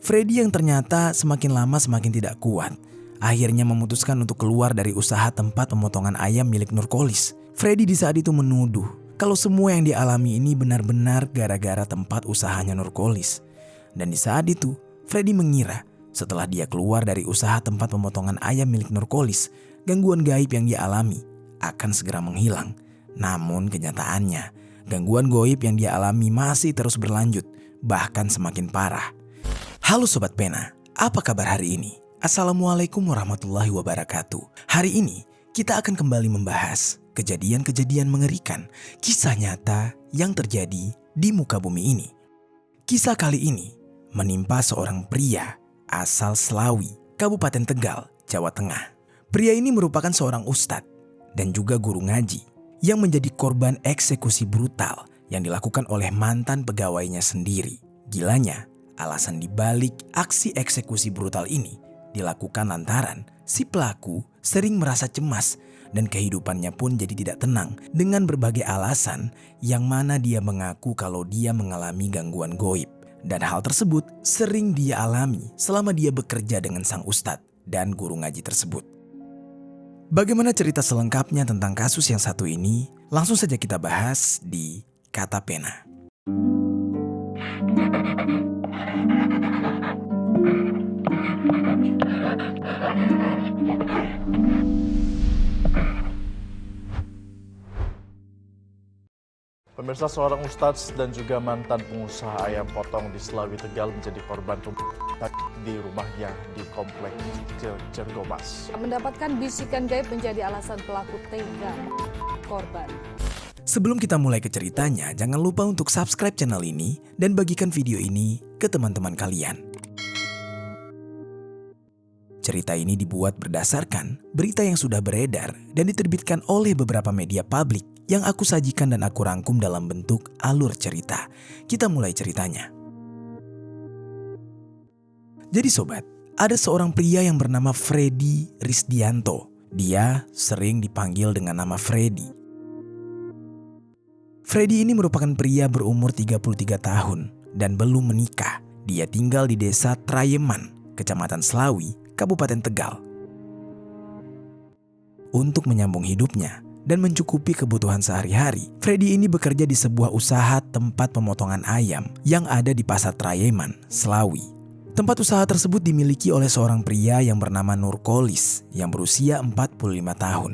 Freddy yang ternyata semakin lama semakin tidak kuat, akhirnya memutuskan untuk keluar dari usaha tempat pemotongan ayam milik Nurkolis. Freddy di saat itu menuduh kalau semua yang dialami ini benar-benar gara-gara tempat usahanya Nurkolis. Dan di saat itu, Freddy mengira setelah dia keluar dari usaha tempat pemotongan ayam milik Nurkolis, gangguan gaib yang dia alami akan segera menghilang. Namun kenyataannya, gangguan gaib yang dia alami masih terus berlanjut, bahkan semakin parah. Halo Sobat Pena, apa kabar hari ini? Assalamualaikum warahmatullahi wabarakatuh. Hari ini kita akan kembali membahas kejadian-kejadian mengerikan, kisah nyata yang terjadi di muka bumi ini. Kisah kali ini menimpa seorang pria asal Slawi, Kabupaten Tegal, Jawa Tengah. Pria ini merupakan seorang ustadz dan juga guru ngaji yang menjadi korban eksekusi brutal yang dilakukan oleh mantan pegawainya sendiri. Gilanya, alasan dibalik aksi eksekusi brutal ini dilakukan lantaran si pelaku sering merasa cemas dan kehidupannya pun jadi tidak tenang dengan berbagai alasan yang mana dia mengaku kalau dia mengalami gangguan gaib. Dan hal tersebut sering dia alami selama dia bekerja dengan sang ustadz dan guru ngaji tersebut. Bagaimana cerita selengkapnya tentang kasus yang satu ini? Langsung saja kita bahas di Kata Pena. Pemirsa, seorang ustadz dan juga mantan pengusaha ayam potong di Slawi, Tegal menjadi korban di rumahnya di komplek Cergomas. Mendapatkan bisikan gaib menjadi alasan pelaku tega korban. Sebelum kita mulai ke ceritanya, jangan lupa untuk subscribe channel ini dan bagikan video ini ke teman-teman kalian. Cerita ini dibuat berdasarkan berita yang sudah beredar dan diterbitkan oleh beberapa media publik yang aku sajikan dan aku rangkum dalam bentuk alur cerita. Kita mulai ceritanya. Jadi sobat, ada seorang pria yang bernama Freddy Risdianto. Dia sering dipanggil dengan nama Freddy. Freddy ini merupakan pria berumur 33 tahun dan belum menikah. Dia tinggal di desa Trayeman, Kecamatan Slawi, Kabupaten Tegal. Untuk menyambung hidupnya dan mencukupi kebutuhan sehari-hari, Freddy ini bekerja di sebuah usaha tempat pemotongan ayam yang ada di Pasar Trayeman, Slawi. Tempat usaha tersebut dimiliki oleh seorang pria yang bernama Nurkolis yang berusia 45 tahun.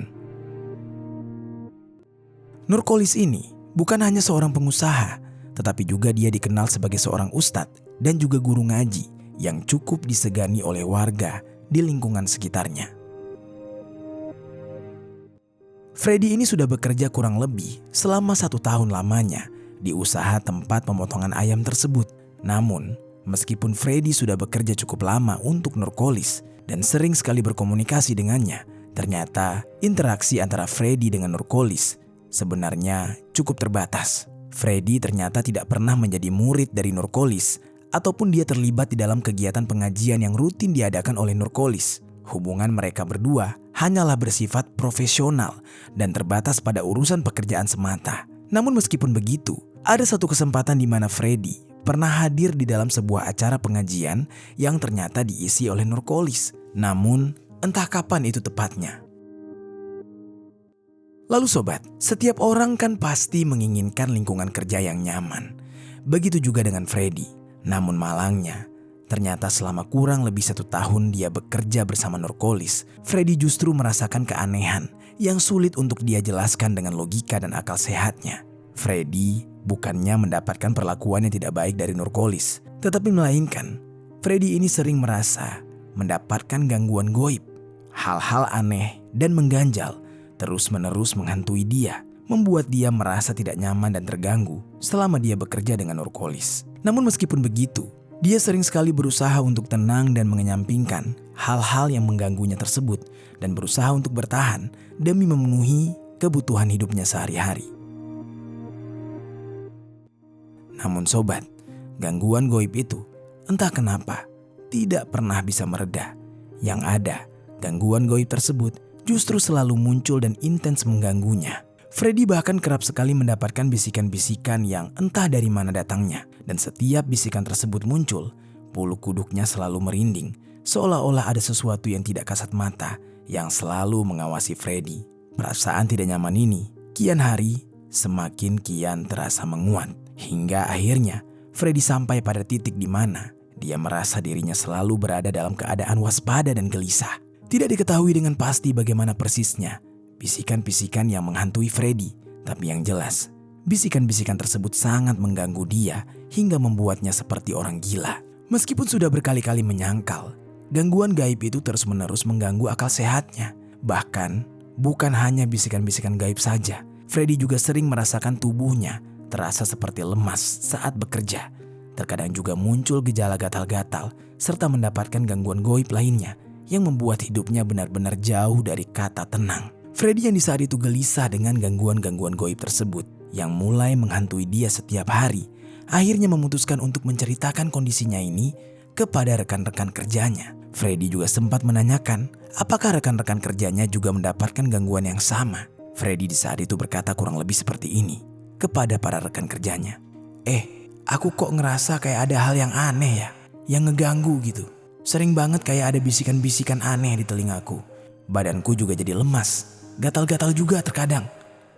Nurkolis ini bukan hanya seorang pengusaha, tetapi juga dia dikenal sebagai seorang ustadz dan juga guru ngaji yang cukup disegani oleh warga di lingkungan sekitarnya. Freddy ini sudah bekerja kurang lebih selama 1 tahun lamanya di usaha tempat pemotongan ayam tersebut. Namun, meskipun Freddy sudah bekerja cukup lama untuk Nurkolis dan sering sekali berkomunikasi dengannya, ternyata interaksi antara Freddy dengan Nurkolis sebenarnya cukup terbatas. Freddy ternyata tidak pernah menjadi murid dari Nurkolis ataupun dia terlibat di dalam kegiatan pengajian yang rutin diadakan oleh Nurkolis. Hubungan mereka berdua hanyalah bersifat profesional dan terbatas pada urusan pekerjaan semata. Namun meskipun begitu, ada satu kesempatan di mana Freddy pernah hadir di dalam sebuah acara pengajian yang ternyata diisi oleh Nurkolis. Namun entah kapan itu tepatnya. Lalu sobat, setiap orang kan pasti menginginkan lingkungan kerja yang nyaman. Begitu juga dengan Freddy. Namun malangnya, ternyata selama kurang lebih 1 tahun dia bekerja bersama Nurkolis, Freddy justru merasakan keanehan yang sulit untuk dia jelaskan dengan logika dan akal sehatnya. Freddy bukannya mendapatkan perlakuan yang tidak baik dari Nurkolis, tetapi melainkan Freddy ini sering merasa mendapatkan gangguan gaib. Hal-hal aneh dan mengganjal terus-menerus menghantui dia, membuat dia merasa tidak nyaman dan terganggu selama dia bekerja dengan Nurkolis. Namun meskipun begitu, dia sering sekali berusaha untuk tenang dan mengenyampingkan hal-hal yang mengganggunya tersebut dan berusaha untuk bertahan demi memenuhi kebutuhan hidupnya sehari-hari. Namun sobat, gangguan gaib itu entah kenapa tidak pernah bisa mereda. Yang ada, gangguan gaib tersebut justru selalu muncul dan intens mengganggunya. Freddy bahkan kerap sekali mendapatkan bisikan-bisikan yang entah dari mana datangnya. Dan setiap bisikan tersebut muncul, Bulu kuduknya selalu merinding, seolah-olah ada sesuatu yang tidak kasat mata yang selalu mengawasi Freddy. Perasaan tidak nyaman ini kian hari semakin kian terasa menguat. Hingga akhirnya Freddy sampai pada titik di mana dia merasa dirinya selalu berada dalam keadaan waspada dan gelisah. Tidak diketahui dengan pasti bagaimana persisnya bisikan-bisikan yang menghantui Freddy. Tapi yang jelas, bisikan-bisikan tersebut sangat mengganggu dia hingga membuatnya seperti orang gila. Meskipun sudah berkali-kali menyangkal, gangguan gaib itu terus-menerus mengganggu akal sehatnya. Bahkan, bukan hanya bisikan-bisikan gaib saja, Freddy juga sering merasakan tubuhnya terasa seperti lemas saat bekerja. Terkadang juga muncul gejala gatal-gatal serta mendapatkan gangguan gaib lainnya yang membuat hidupnya benar-benar jauh dari kata tenang. Freddy yang di saat itu gelisah dengan gangguan-gangguan gaib tersebut yang mulai menghantui dia setiap hari, akhirnya memutuskan untuk menceritakan kondisinya ini kepada rekan-rekan kerjanya. Freddy juga sempat menanyakan apakah rekan-rekan kerjanya juga mendapatkan gangguan yang sama. Freddy di saat itu berkata kurang lebih seperti ini kepada para rekan kerjanya. Aku kok ngerasa kayak ada hal yang aneh ya, yang ngeganggu gitu. Sering banget kayak ada bisikan-bisikan aneh di telingaku. Badanku juga jadi lemas, gatal-gatal juga terkadang.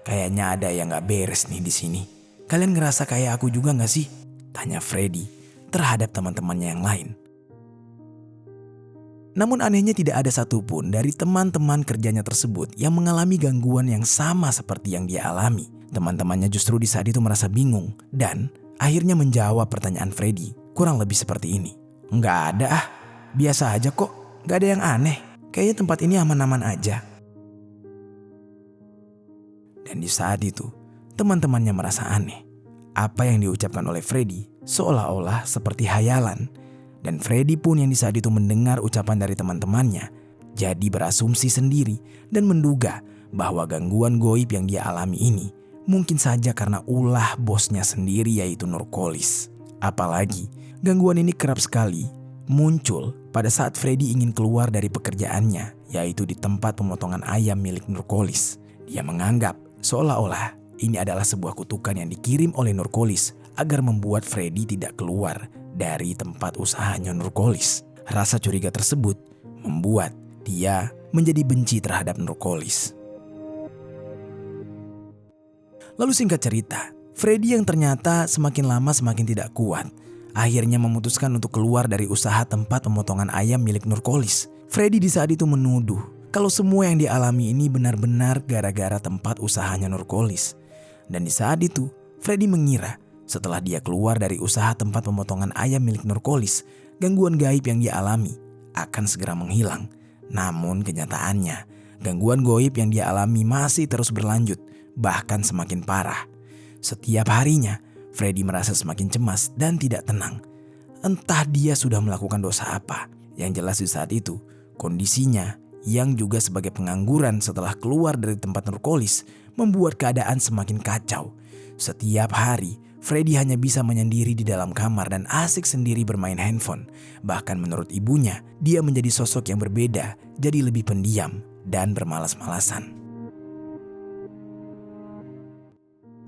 Kayaknya ada yang gak beres nih di sini. Kalian ngerasa kayak aku juga gak sih? Tanya Freddy terhadap teman-temannya yang lain. Namun anehnya tidak ada satupun dari teman-teman kerjanya tersebut yang mengalami gangguan yang sama seperti yang dia alami. Teman-temannya justru di saat itu merasa bingung dan akhirnya menjawab pertanyaan Freddy kurang lebih seperti ini. Nggak ada biasa aja kok, nggak ada yang aneh. Kayaknya tempat ini aman-aman aja. Dan di saat itu, teman-temannya merasa aneh. Apa yang diucapkan oleh Freddy seolah-olah seperti hayalan. Dan Freddy pun yang di saat itu mendengar ucapan dari teman-temannya, jadi berasumsi sendiri dan menduga bahwa gangguan gaib yang dia alami ini mungkin saja karena ulah bosnya sendiri yaitu Nurkolis. Apalagi gangguan ini kerap sekali muncul pada saat Freddy ingin keluar dari pekerjaannya, yaitu di tempat pemotongan ayam milik Nurkolis. Dia menganggap seolah-olah ini adalah sebuah kutukan yang dikirim oleh Nurkolis agar membuat Freddy tidak keluar dari tempat usahanya Nurkolis. Rasa curiga tersebut membuat dia menjadi benci terhadap Nurkolis. Lalu singkat cerita, Freddy yang ternyata semakin lama semakin tidak kuat, akhirnya memutuskan untuk keluar dari usaha tempat pemotongan ayam milik Nurkolis. Freddy di saat itu menuduh kalau semua yang dialami ini benar-benar gara-gara tempat usahanya Nurkolis. Dan di saat itu, Freddy mengira setelah dia keluar dari usaha tempat pemotongan ayam milik Nurkolis, gangguan gaib yang dia alami akan segera menghilang. Namun kenyataannya, gangguan gaib yang dia alami masih terus berlanjut, bahkan semakin parah. Setiap harinya, Freddy merasa semakin cemas dan tidak tenang. Entah dia sudah melakukan dosa apa. Yang jelas di saat itu, kondisinya yang juga sebagai pengangguran setelah keluar dari tempat Nurkolis membuat keadaan semakin kacau. Setiap hari, Freddy hanya bisa menyendiri di dalam kamar dan asik sendiri bermain handphone. Bahkan menurut ibunya, dia menjadi sosok yang berbeda, jadi lebih pendiam dan bermalas-malasan.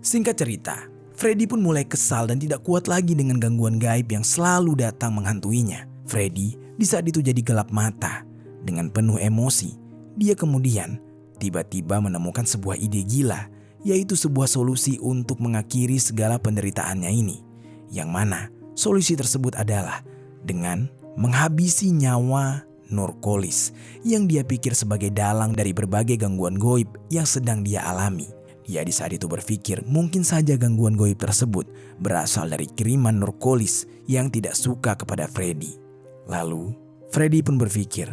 Singkat cerita, Freddy pun mulai kesal dan tidak kuat lagi dengan gangguan gaib yang selalu datang menghantuinya. Freddy di saat itu jadi gelap mata. Dengan penuh emosi, dia kemudian tiba-tiba menemukan sebuah ide gila, yaitu sebuah solusi untuk mengakhiri segala penderitaannya ini. Yang mana solusi tersebut adalah dengan menghabisi nyawa Nurkolis yang dia pikir sebagai dalang dari berbagai gangguan gaib yang sedang dia alami. Dia di saat itu berpikir mungkin saja gangguan gaib tersebut berasal dari kiriman Nurkolis yang tidak suka kepada Freddy. Lalu, Freddy pun berpikir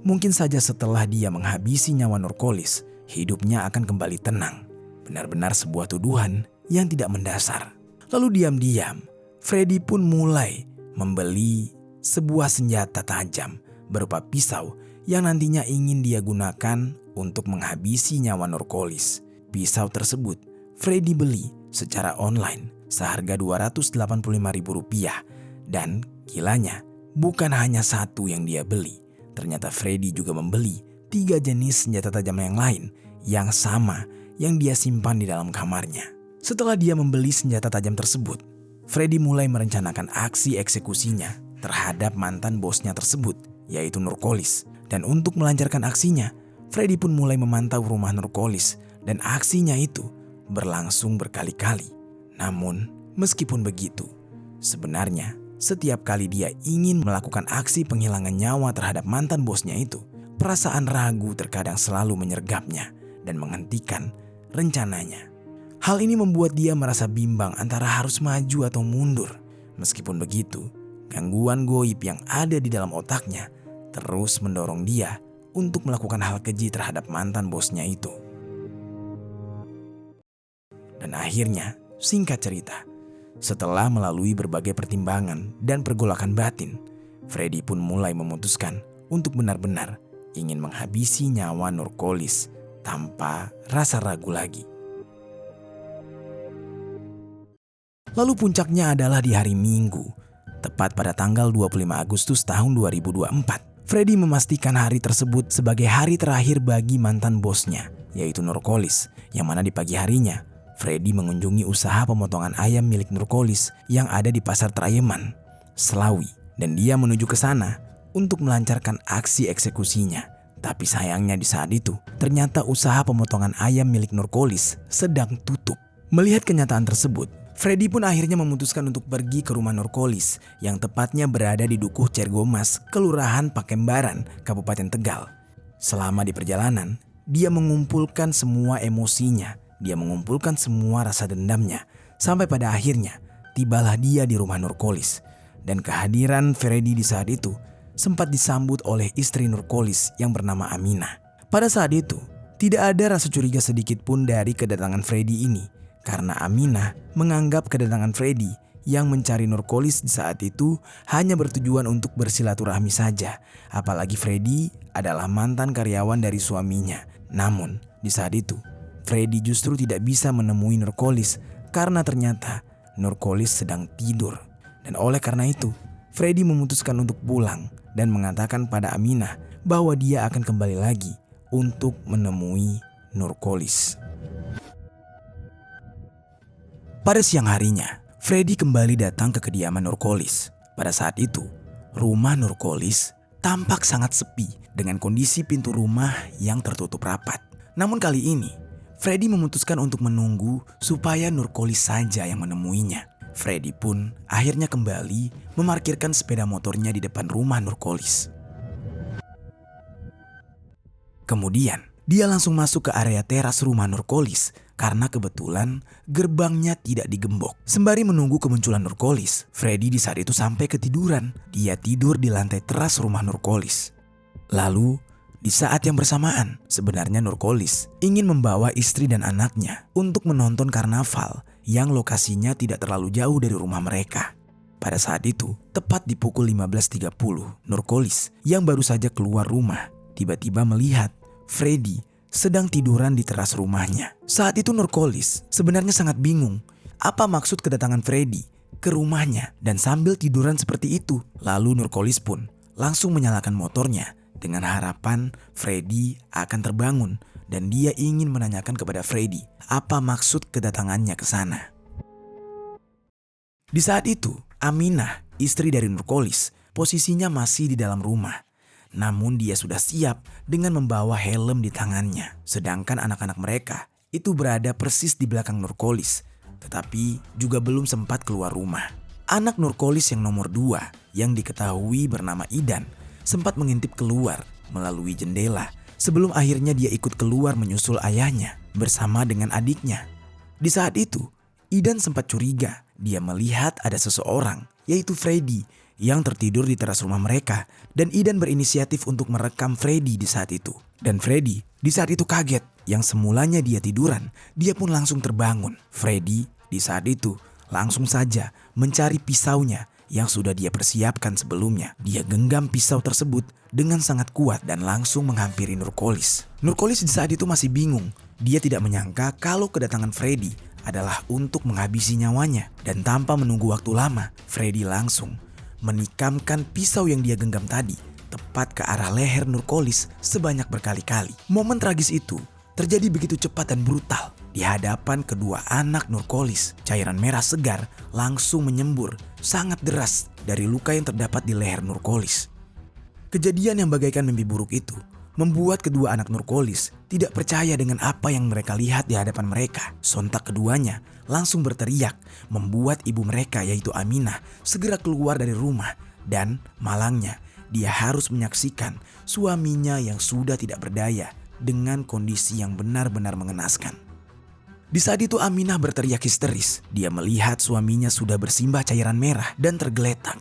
mungkin saja setelah dia menghabisi nyawa Nurkolis, hidupnya akan kembali tenang. Benar-benar sebuah tuduhan yang tidak mendasar. Lalu diam-diam, Freddy pun mulai membeli sebuah senjata tajam berupa pisau yang nantinya ingin dia gunakan untuk menghabisi nyawa Nurkolis. Pisau tersebut Freddy beli secara online seharga Rp285.000 dan gilanya bukan hanya satu yang dia beli. Ternyata Freddy juga membeli 3 jenis senjata tajam yang lain yang sama yang dia simpan di dalam kamarnya. Setelah dia membeli senjata tajam tersebut, Freddy mulai merencanakan aksi eksekusinya terhadap mantan bosnya tersebut, yaitu Nurkolis. Dan untuk melancarkan aksinya, Freddy pun mulai memantau rumah Nurkolis dan aksinya itu berlangsung berkali-kali. Namun, meskipun begitu, sebenarnya setiap kali dia ingin melakukan aksi penghilangan nyawa terhadap mantan bosnya itu, perasaan ragu terkadang selalu menyergapnya dan menghentikan rencananya. Hal ini membuat dia merasa bimbang antara harus maju atau mundur. Meskipun begitu, gangguan goib yang ada di dalam otaknya terus mendorong dia untuk melakukan hal keji terhadap mantan bosnya itu. Dan akhirnya, singkat cerita, setelah melalui berbagai pertimbangan dan pergolakan batin, Freddy pun mulai memutuskan untuk benar-benar ingin menghabisi nyawa Nurkolis tanpa rasa ragu lagi. Lalu puncaknya adalah di hari Minggu, tepat pada tanggal 25 Agustus tahun 2024. Freddy memastikan hari tersebut sebagai hari terakhir bagi mantan bosnya, yaitu Nurkolis, yang mana di pagi harinya, Freddy mengunjungi usaha pemotongan ayam milik Nurkolis yang ada di Pasar Trayeman, Slawi, dan dia menuju ke sana untuk melancarkan aksi eksekusinya. Tapi sayangnya di saat itu, ternyata usaha pemotongan ayam milik Nurkolis sedang tutup. Melihat kenyataan tersebut, Freddy pun akhirnya memutuskan untuk pergi ke rumah Nurkolis yang tepatnya berada di Dukuh Cergomas, Kelurahan Pakembaran, Kabupaten Tegal. Selama di perjalanan, dia mengumpulkan semua emosinya, dia mengumpulkan semua rasa dendamnya, sampai pada akhirnya tibalah dia di rumah Nurkolis. Dan kehadiran Freddy di saat itu sempat disambut oleh istri Nurkolis yang bernama Aminah. Pada saat itu, tidak ada rasa curiga sedikit pun dari kedatangan Freddy ini, karena Aminah menganggap kedatangan Freddy yang mencari Nurkolis di saat itu hanya bertujuan untuk bersilaturahmi saja. Apalagi Freddy adalah mantan karyawan dari suaminya. Namun di saat itu, Freddy justru tidak bisa menemui Nurkolis karena ternyata Nurkolis sedang tidur. Dan oleh karena itu, Freddy memutuskan untuk pulang dan mengatakan pada Aminah bahwa dia akan kembali lagi untuk menemui Nurkolis. Pada siang harinya, Freddy kembali datang ke kediaman Nurkolis. Pada saat itu, rumah Nurkolis tampak sangat sepi dengan kondisi pintu rumah yang tertutup rapat. Namun kali ini, Freddy memutuskan untuk menunggu supaya Nurkolis saja yang menemuinya. Freddy pun akhirnya kembali memarkirkan sepeda motornya di depan rumah Nurkolis. Kemudian, dia langsung masuk ke area teras rumah Nurkolis karena kebetulan gerbangnya tidak digembok. Sembari menunggu kemunculan Nurkolis, Freddy di saat itu sampai ketiduran. Dia tidur di lantai teras rumah Nurkolis. Lalu, di saat yang bersamaan, sebenarnya Nurkolis ingin membawa istri dan anaknya untuk menonton karnaval yang lokasinya tidak terlalu jauh dari rumah mereka. Pada saat itu, tepat di pukul 15.30, Nurkolis yang baru saja keluar rumah tiba-tiba melihat Freddy sedang tiduran di teras rumahnya. Saat itu Nurkolis sebenarnya sangat bingung apa maksud kedatangan Freddy ke rumahnya dan sambil tiduran seperti itu. Lalu Nurkolis pun langsung menyalakan motornya dengan harapan Freddy akan terbangun dan dia ingin menanyakan kepada Freddy apa maksud kedatangannya ke sana. Di saat itu, Aminah, istri dari Nurkolis, posisinya masih di dalam rumah. Namun dia sudah siap dengan membawa helm di tangannya. Sedangkan anak-anak mereka itu berada persis di belakang Nurkolis, tetapi juga belum sempat keluar rumah. Anak Nurkolis yang nomor 2 yang diketahui bernama Idan sempat mengintip keluar melalui jendela sebelum akhirnya dia ikut keluar menyusul ayahnya bersama dengan adiknya. Di saat itu, Idan sempat curiga. Dia melihat ada seseorang, yaitu Freddy, yang tertidur di teras rumah mereka, dan Idan berinisiatif untuk merekam Freddy di saat itu. Dan Freddy di saat itu kaget, yang semulanya dia tiduran, dia pun langsung terbangun. Freddy di saat itu langsung saja mencari pisaunya yang sudah dia persiapkan sebelumnya. Dia genggam pisau tersebut dengan sangat kuat dan langsung menghampiri Nurkolis. Nurkolis di saat itu masih bingung. Dia tidak menyangka kalau kedatangan Freddy adalah untuk menghabisi nyawanya. Dan tanpa menunggu waktu lama, Freddy langsung menikamkan pisau yang dia genggam tadi tepat ke arah leher Nurkolis sebanyak berkali-kali. Momen tragis itu terjadi begitu cepat dan brutal di hadapan kedua anak Nurkolis. Cairan merah segar langsung menyembur sangat deras dari luka yang terdapat di leher Nurkolis. Kejadian yang bagaikan mimpi buruk itu membuat kedua anak Nurkolis tidak percaya dengan apa yang mereka lihat di hadapan mereka. Sontak keduanya langsung berteriak, membuat ibu mereka yaitu Aminah segera keluar dari rumah, dan malangnya dia harus menyaksikan suaminya yang sudah tidak berdaya dengan kondisi yang benar-benar mengenaskan. Di saat itu Aminah berteriak histeris. Dia melihat suaminya sudah bersimbah cairan merah dan tergeletak.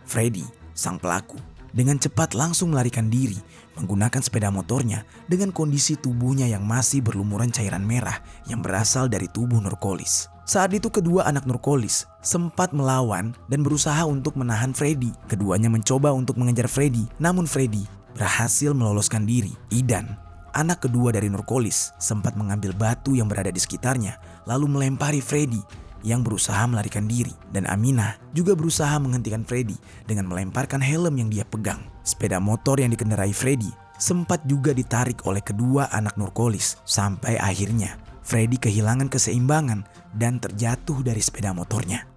Freddy, sang pelaku, dengan cepat langsung melarikan diri menggunakan sepeda motornya dengan kondisi tubuhnya yang masih berlumuran cairan merah yang berasal dari tubuh Nurkolis. Saat itu kedua anak Nurkolis sempat melawan dan berusaha untuk menahan Freddy. Keduanya mencoba untuk mengejar Freddy, namun Freddy berhasil meloloskan diri. Idan, anak kedua dari Nurkolis, sempat mengambil batu yang berada di sekitarnya lalu melempari Freddy yang berusaha melarikan diri, dan Aminah juga berusaha menghentikan Freddy dengan melemparkan helm yang dia pegang. Sepeda motor yang dikendarai Freddy sempat juga ditarik oleh kedua anak Nurkolis sampai akhirnya Freddy kehilangan keseimbangan dan terjatuh dari sepeda motornya.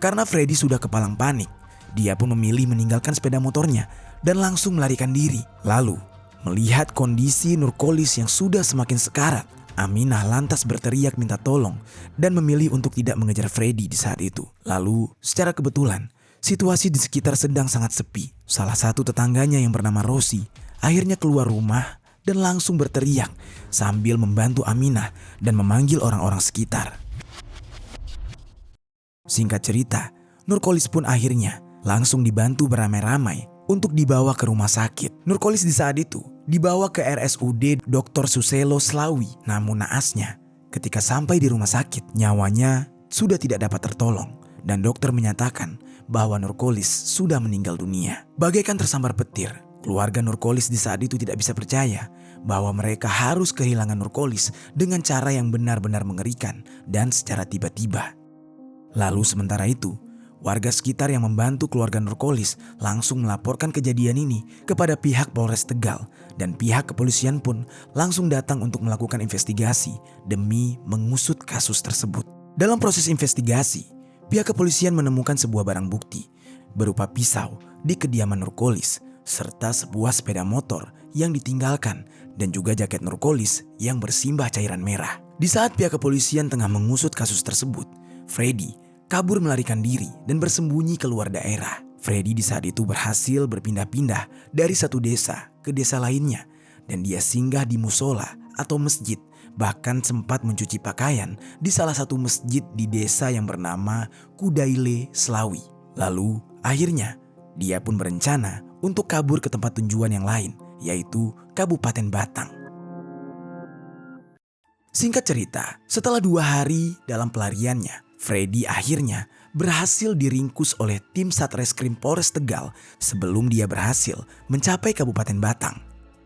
Karena Freddy sudah kepalang panik, dia pun memilih meninggalkan sepeda motornya dan langsung melarikan diri. Lalu melihat kondisi Nurkolis yang sudah semakin sekarat, Aminah lantas berteriak minta tolong dan memilih untuk tidak mengejar Freddy di saat itu. Lalu secara kebetulan situasi di sekitar sedang sangat sepi. Salah satu tetangganya yang bernama Rosi akhirnya keluar rumah dan langsung berteriak sambil membantu Aminah dan memanggil orang-orang sekitar. Singkat cerita, Nurkolis pun akhirnya langsung dibantu beramai-ramai untuk dibawa ke rumah sakit. Nurkolis di saat itu dibawa ke RSUD Dr. Suselo Slawi. Namun naasnya, ketika sampai di rumah sakit, nyawanya sudah tidak dapat tertolong dan dokter menyatakan bahwa Nurkolis sudah meninggal dunia. Bagaikan tersambar petir, keluarga Nurkolis di saat itu tidak bisa percaya bahwa mereka harus kehilangan Nurkolis dengan cara yang benar-benar mengerikan dan secara tiba-tiba. Lalu sementara itu, warga sekitar yang membantu keluarga Nurkolis langsung melaporkan kejadian ini kepada pihak Polres Tegal, dan pihak kepolisian pun langsung datang untuk melakukan investigasi demi mengusut kasus tersebut. Dalam proses investigasi, pihak kepolisian menemukan sebuah barang bukti berupa pisau di kediaman Nurkolis serta sebuah sepeda motor yang ditinggalkan dan juga jaket Nurkolis yang bersimbah cairan merah. Di saat pihak kepolisian tengah mengusut kasus tersebut, Freddy kabur melarikan diri dan bersembunyi keluar daerah. Freddy di saat itu berhasil berpindah-pindah dari satu desa ke desa lainnya, dan dia singgah di musola atau masjid, bahkan sempat mencuci pakaian di salah satu masjid di desa yang bernama Kudaile Slawi. Lalu akhirnya dia pun berencana untuk kabur ke tempat tujuan yang lain, yaitu Kabupaten Batang. Singkat cerita, setelah 2 hari dalam pelariannya, Freddy akhirnya berhasil diringkus oleh tim Satreskrim Polres Tegal sebelum dia berhasil mencapai Kabupaten Batang.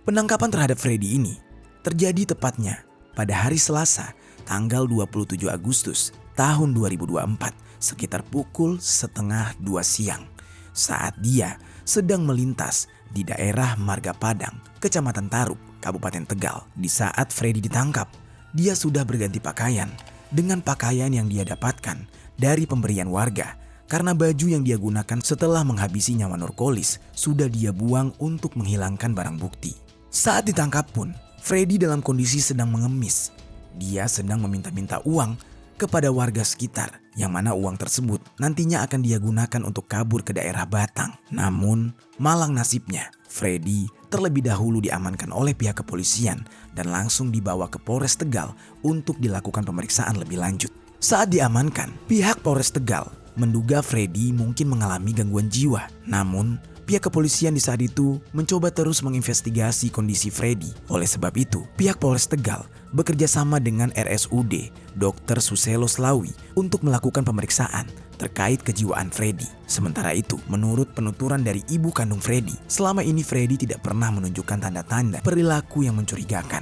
Penangkapan terhadap Freddy ini terjadi tepatnya pada hari Selasa, tanggal 27 Agustus tahun 2024 sekitar pukul 1:30 siang saat dia sedang melintas di daerah Marga Padang, Kecamatan Tarub, Kabupaten Tegal. Di saat Freddy ditangkap, dia sudah berganti pakaian dengan pakaian yang dia dapatkan dari pemberian warga, karena baju yang dia gunakan setelah menghabisi nyawa Nurkolis sudah dia buang untuk menghilangkan barang bukti. Saat ditangkap pun, Freddy dalam kondisi sedang mengemis. Dia sedang meminta-minta uang kepada warga sekitar, yang mana uang tersebut nantinya akan dia gunakan untuk kabur ke daerah Batang. Namun malang nasibnya, Freddy terlebih dahulu diamankan oleh pihak kepolisian dan langsung dibawa ke Polres Tegal untuk dilakukan pemeriksaan lebih lanjut. Saat diamankan, pihak Polres Tegal menduga Freddy mungkin mengalami gangguan jiwa. Namun pihak kepolisian di saat itu mencoba terus menginvestigasi kondisi Freddy. Oleh sebab itu, pihak Polres Tegal bekerja sama dengan RSUD Dr. Suselo Slawi untuk melakukan pemeriksaan terkait kejiwaan Freddy. Sementara itu, menurut penuturan dari ibu kandung Freddy, selama ini Freddy tidak pernah menunjukkan tanda-tanda perilaku yang mencurigakan.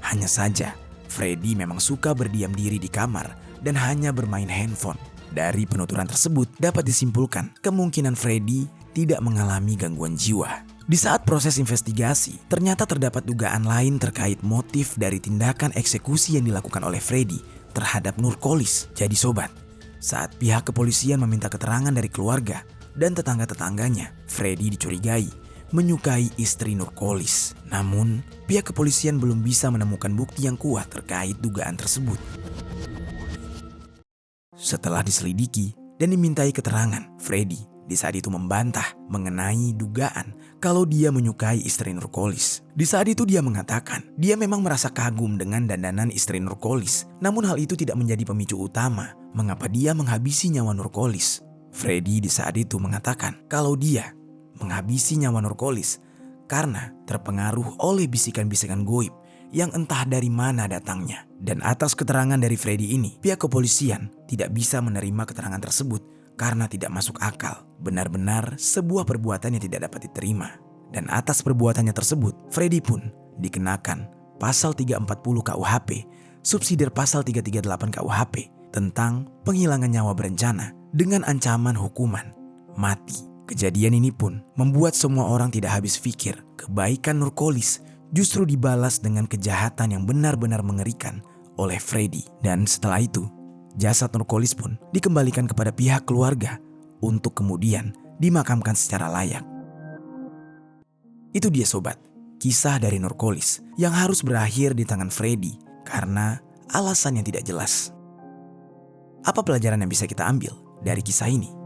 Hanya saja, Freddy memang suka berdiam diri di kamar dan hanya bermain handphone. Dari penuturan tersebut dapat disimpulkan kemungkinan Freddy tidak mengalami gangguan jiwa. Di saat proses investigasi, ternyata terdapat dugaan lain terkait motif dari tindakan eksekusi yang dilakukan oleh Freddy terhadap Nurkolis. Jadi sobat, Saat pihak kepolisian meminta keterangan dari keluarga dan tetangga-tetangganya, Freddy dicurigai menyukai istri Nurkolis. Namun, pihak kepolisian belum bisa menemukan bukti yang kuat terkait dugaan tersebut. Setelah diselidiki dan dimintai keterangan, Freddy di saat itu membantah mengenai dugaan kalau dia menyukai istri Nurkolis. Di saat itu dia mengatakan dia memang merasa kagum dengan dandanan istri Nurkolis. Namun hal itu tidak menjadi pemicu utama mengapa dia menghabisi nyawa Nurkolis. Freddy di saat itu mengatakan kalau dia menghabisi nyawa Nurkolis karena terpengaruh oleh bisikan-bisikan goib yang entah dari mana datangnya. Dan atas keterangan dari Freddy ini, pihak kepolisian tidak bisa menerima keterangan tersebut karena tidak masuk akal. Benar-benar sebuah perbuatan yang tidak dapat diterima. Dan atas perbuatannya tersebut, Freddy pun dikenakan pasal 340 KUHP, subsidiar pasal 338 KUHP tentang penghilangan nyawa berencana dengan ancaman hukuman mati. Kejadian ini pun membuat semua orang tidak habis pikir. Kebaikan Nurkolis justru dibalas dengan kejahatan yang benar-benar mengerikan oleh Freddy. Dan setelah itu, jasad Nurkolis pun dikembalikan kepada pihak keluarga untuk kemudian dimakamkan secara layak. Itu dia sobat, kisah dari Nurkolis yang harus berakhir di tangan Freddy karena alasan yang tidak jelas. Apa pelajaran yang bisa kita ambil dari kisah ini?